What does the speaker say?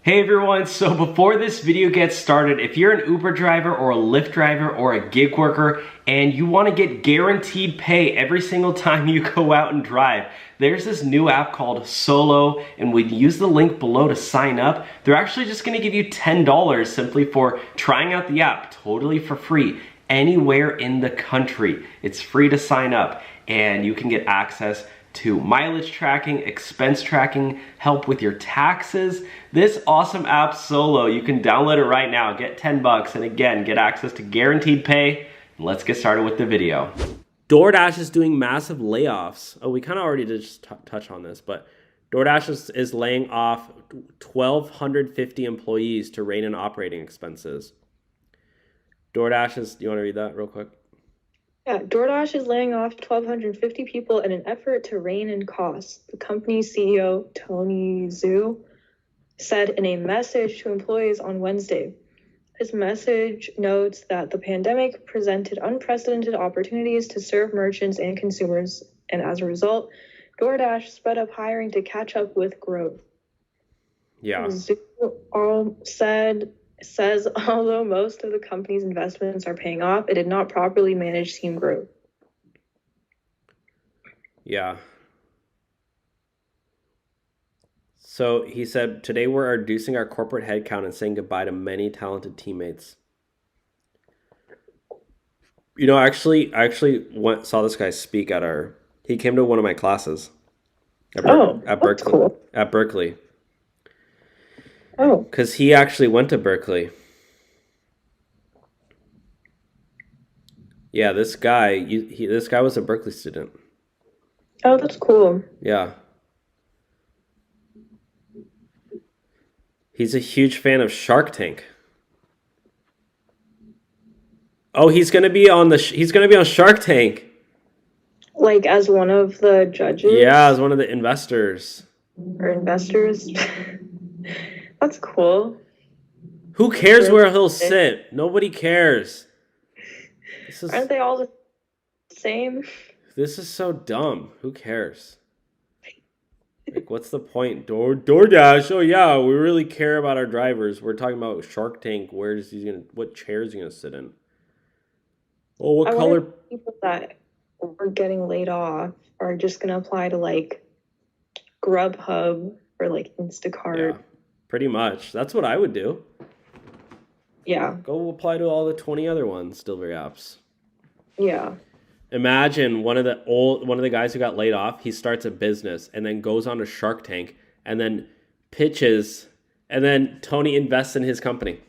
Hey everyone, so before this video gets started, if you're an Uber driver or a Lyft driver or a gig worker and you want to get guaranteed pay every single time you go out and drive, there's this new app called Solo, and when you use the link below to sign up, they're actually just going to give you $10 simply for trying out the app, totally for free, anywhere in the country. It's free to sign up, and you can get access to mileage tracking, expense tracking, help with your taxes. This awesome app Solo, you can download it right now, get 10 bucks, and again, get access to guaranteed pay. Let's get started with the video. DoorDash is doing massive layoffs. Oh, we kind of already did just touch on this, but DoorDash is laying off 1,250 employees to rein in operating expenses. DoorDash is, you want to read that real quick? Yeah, DoorDash is laying off 1,250 people in an effort to rein in costs, the company's CEO, Tony Zhu, said in a message to employees on Wednesday. His message notes that the pandemic presented unprecedented opportunities to serve merchants and consumers, and as a result, DoorDash sped up hiring to catch up with growth. Yeah. Zhu says although most of the company's investments are paying off, it did not properly manage team growth. Yeah. So he said, today we're reducing our corporate headcount and saying goodbye to many talented teammates. You know, I actually saw this guy speak he came to one of my classes at Berkeley. Cool. At Berkeley. Oh. Because he actually went to Berkeley. Yeah, this guy was a Berkeley student. Oh, that's cool. Yeah. He's a huge fan of Shark Tank. Oh, he's gonna be on Shark Tank. Like as one of the judges? Yeah, as one of the investors. Or investors? That's cool. Who cares where he'll sit? Nobody cares. Aren't they all the same? This is so dumb. Who cares? Like, what's the point? DoorDash. Oh yeah, we really care about our drivers. We're talking about Shark Tank. What chair is he gonna sit in? Oh, what color? People that are getting laid off are just gonna apply to like Grubhub or like Instacart. Yeah, pretty much. That's what I would do. Yeah. Go apply to all the 20 other delivery apps. Yeah. Imagine one of the guys who got laid off, he starts a business and then goes on to Shark Tank and then pitches, and then Tony invests in his company.